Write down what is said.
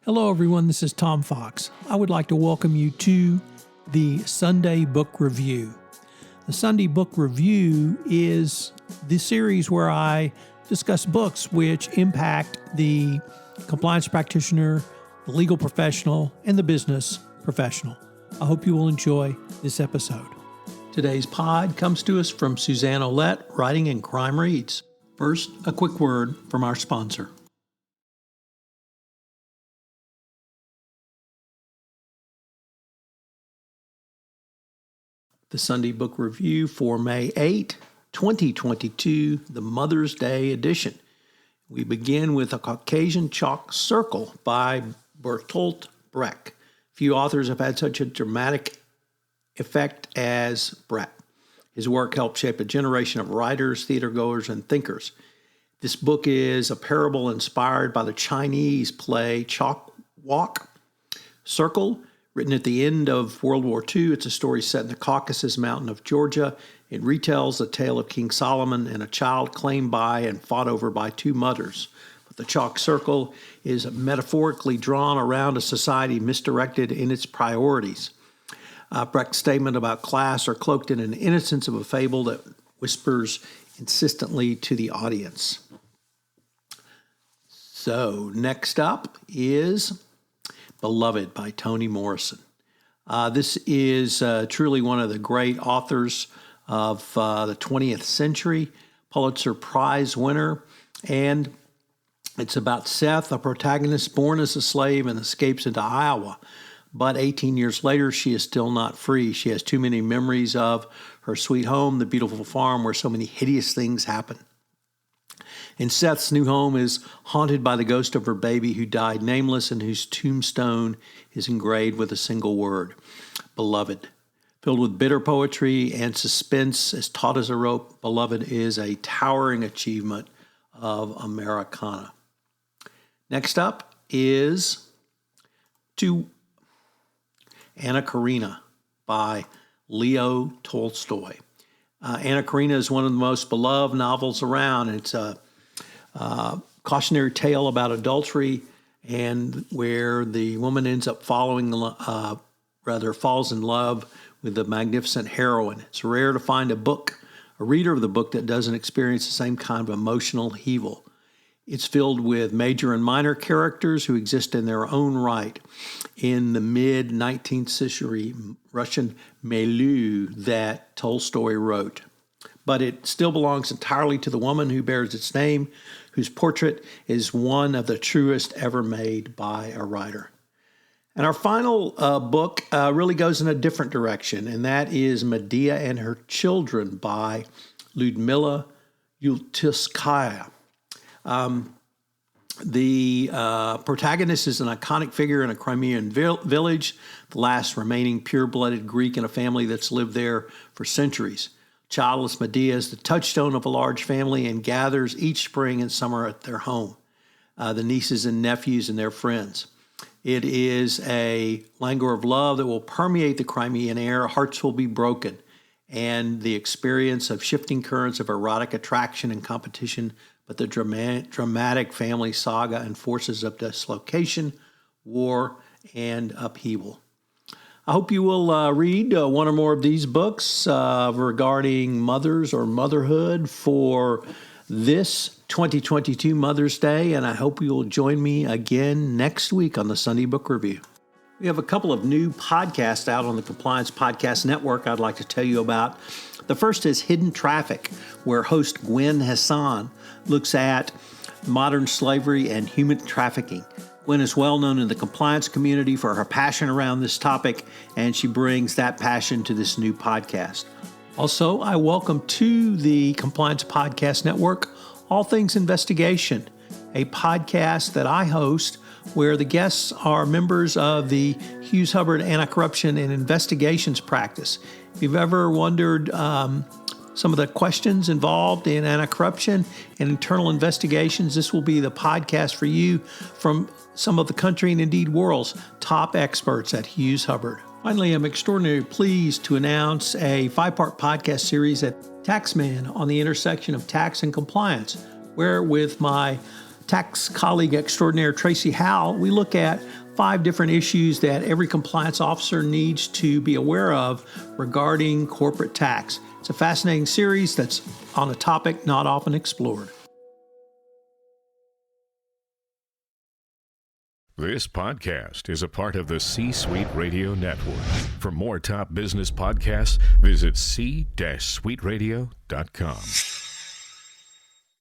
Hello, everyone. This is Tom Fox. I would like to welcome you to the Sunday Book Review. The Sunday Book Review is the series where I discuss books which impact the compliance practitioner, the legal professional, and the business professional. I hope you will enjoy this episode. Today's pod comes to us from Suzanne Olette, Writing and Crime Reads. First, a quick word from our sponsor. The Sunday Book Review for May 8, 2022, the Mother's Day edition. We begin with A Caucasian Chalk Circle by Bertolt Brecht. Few authors have had such a dramatic effect as Brecht. His work helped shape a generation of writers, theatergoers, and thinkers. This book is a parable inspired by the Chinese play Chalk Walk Circle. Written at the end of World War II, it's a story set in the Caucasus mountain of Georgia. It retells the tale of King Solomon and a child claimed by and fought over by two mothers. But the chalk circle is metaphorically drawn around a society misdirected in its priorities. Brecht's statement about class are cloaked in an innocence of a fable that whispers insistently to the audience. So, next up is Beloved by Toni Morrison. This is truly one of the great authors of the 20th century, Pulitzer Prize winner, and it's about Seth, a protagonist born as a slave and escapes into Iowa. But 18 years later, she is still not free. She has too many memories of her sweet home, the beautiful farm where so many hideous things happen. And Seth's new home is haunted by the ghost of her baby who died nameless and whose tombstone is engraved with a single word, beloved. Filled with bitter poetry and suspense as taut as a rope, Beloved is a towering achievement of Americana. Next up is To Anna Karenina by Leo Tolstoy. Anna Karenina is one of the most beloved novels around. It's a cautionary tale about adultery, and where the woman ends up falls in love with the magnificent heroine. It's rare to find a reader of the book that doesn't experience the same kind of emotional upheaval. It's filled with major and minor characters who exist in their own right in the mid-19th century Russian milieu that Tolstoy wrote. But it still belongs entirely to the woman who bears its name, whose portrait is one of the truest ever made by a writer. And our final book really goes in a different direction, and that is Medea and Her Children by Ludmila Ulitskaya. The protagonist is an iconic figure in a Crimean village, the last remaining pure-blooded Greek in a family that's lived there for centuries. Childless Medea is the touchstone of a large family and gathers each spring and summer at their home, the nieces and nephews and their friends. It is a languor of love that will permeate the Crimean air. Hearts will be broken, and the experience of shifting currents of erotic attraction and competition, but the dramatic family saga and forces of dislocation, war, and upheaval. I hope you will read one or more of these books regarding mothers or motherhood for this 2022 Mother's Day, and I hope you will join me again next week on the Sunday Book Review. We have a couple of new podcasts out on the Compliance Podcast Network I'd like to tell you about. The first is Hidden Traffic, where host Gwen Hassan looks at modern slavery and human trafficking. Gwen is well known in the compliance community for her passion around this topic, and she brings that passion to this new podcast. Also, I welcome to the Compliance Podcast Network All Things Investigation, a podcast that I host where the guests are members of the Hughes Hubbard Anti-Corruption and Investigations practice. If you've ever wondered some of the questions involved in anti-corruption and internal investigations, this will be the podcast for you from some of the country and indeed world's top experts at Hughes Hubbard. Finally, I'm extraordinarily pleased to announce a 5-part podcast series at Taxman on the intersection of tax and compliance, where with my tax colleague extraordinaire Tracy Howell, we look at 5 different issues that every compliance officer needs to be aware of regarding corporate tax. It's a fascinating series that's on a topic not often explored. This podcast is a part of the C-Suite Radio Network. For more top business podcasts, visit c-suiteradio.com.